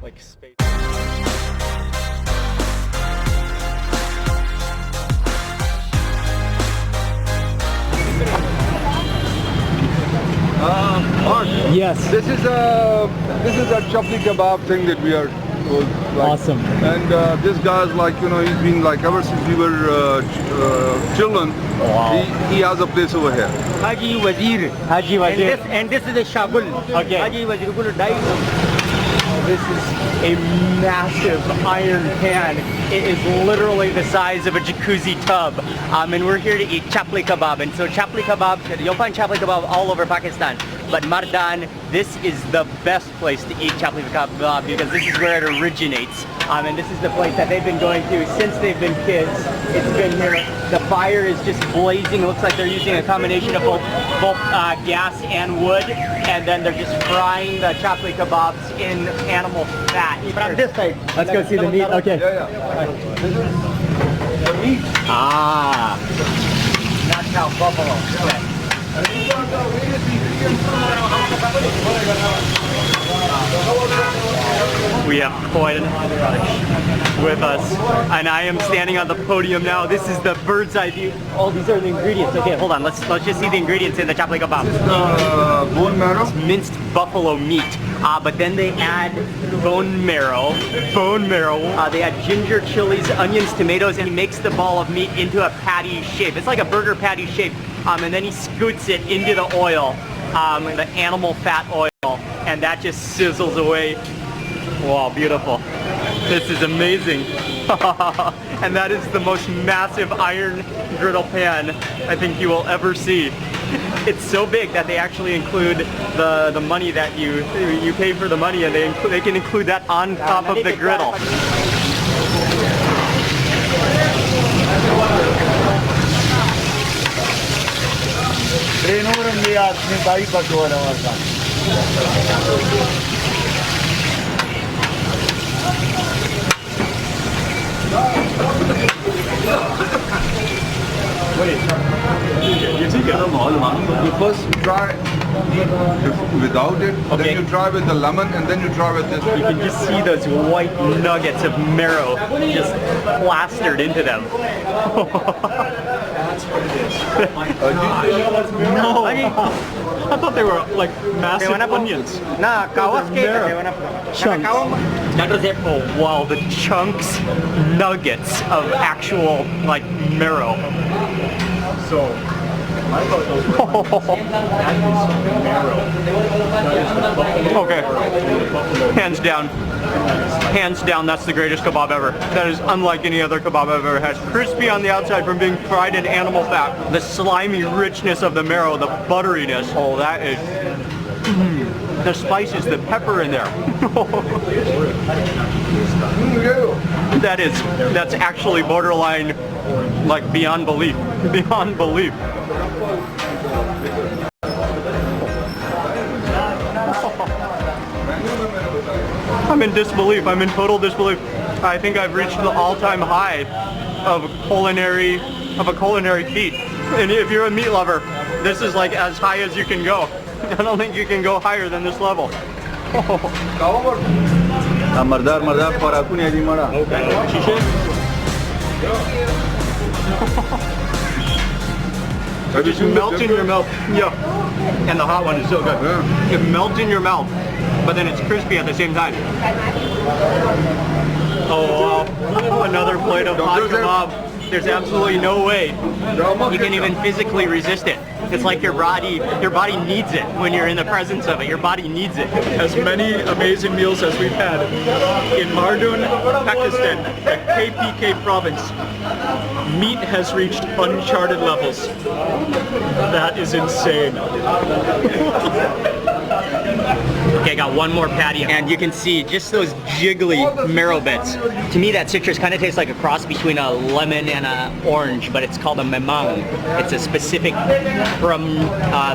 like space. Mark, Yes. this is a chapli kebab thing that we are like, Awesome. And this guy's like, you know, he's been like ever since we were children. Wow. He has a place over here. Haji Wazir. Haji Wazir. And this is the Shabul. Okay. Haji Wazir Gul died. This is a massive iron pan. It is literally the size of a jacuzzi tub. And we're here to eat chapli kebab. And so chapli kebab, you'll find chapli kebab all over Pakistan. But Mardan, this is the best place to eat chapli kebab because this is where it originates. And this is the place that they've been going to since they've been kids. It's been here. The fire is just blazing. It looks like they're using a combination of both gas and wood. And then they're just frying the chapli kebabs in animal fat. From this side. Let's go see the meat. Okay. Yeah. This is the meat. Ah. Not cow, buffalo. Okay. And these are the various ingredients. We have quite an entourage with us, and I am standing on the podium now. This is the bird's eye view. Oh, these are the ingredients. Okay, hold on. Let's just see the ingredients in the chapli kebab. Bone marrow. Minced buffalo meat, but then they add bone marrow. They add ginger, chilies, onions, tomatoes, and he makes the ball of meat into a patty shape. It's like a burger patty shape, and then he scoots it into the oil, the animal fat oil, and that just sizzles away. Wow, beautiful. This is amazing. And that is the most massive iron griddle pan I think you will ever see. It's so big that they actually include the money that you pay for the money, and they can include that on top of the griddle. You first try without it, Okay. then you try with the lemon, and then you try with this. You can just see those white nuggets of marrow just plastered into them. No, I thought they were like massive onions. Nah, kawas ke? Chunks. That was it. Oh wow, the chunks, nuggets of actual like marrow. So, I thought those were marrow. Okay, hands down, that's the greatest kebab ever. That is unlike any other kebab I've ever had. Crispy on the outside from being fried in animal fat. The slimy richness of the marrow, the butteriness. Oh, that is... The spices, the pepper in there. That's actually borderline, like beyond belief. Beyond belief. I'm in disbelief. I'm in total disbelief. I think I've reached the all-time high of a culinary feat. And if you're a meat lover, this is like as high as you can go. I don't think you can go higher than this level. It just melts in your mouth. Yeah. And the hot one is so good. Yeah. It melts in your mouth, but then it's crispy at the same time. Oh wow. Another plate of hot kebab. There's absolutely no way you can even physically resist it. It's like your body needs it when you're in the presence of it. Your body needs it. As many amazing meals as we've had in Mardun, Pakistan, the KPK province, meat has reached uncharted levels. That is insane. Okay, I got one more patty, and you can see just those jiggly marrow bits. To me, that citrus kind of tastes like a cross between a lemon and an orange, but it's called a memang. It's a specific from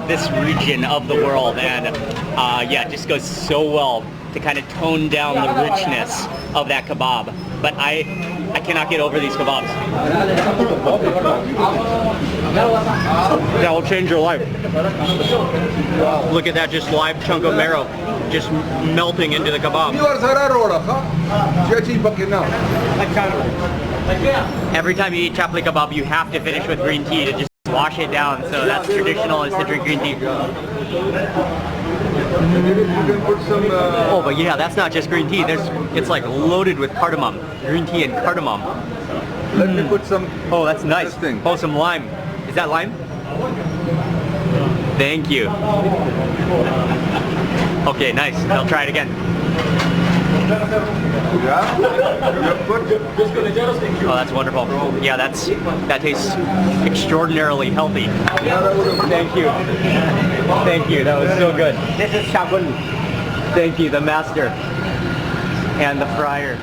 this region of the world, and yeah, it just goes so well to kind of tone down the richness of that kebab. But I cannot get over these kebabs. That will change your life. Look at that, just live chunk of marrow just melting into the kebab. Every time you eat chapli kebab, you have to finish with green tea to just wash it down. So that's traditional, is to drink green tea. Oh, but yeah, that's not just green tea. It's like loaded with cardamom, green tea and cardamom. Let me put some. Oh, that's nice. Thing. Oh, some lime. Is that lime? Thank you. Okay, nice. I'll try it again. Yeah. Oh, that's wonderful. Yeah, that tastes extraordinarily healthy. Thank you. Thank you. That was so good. This is Chapli. Thank you, the master and the fryer.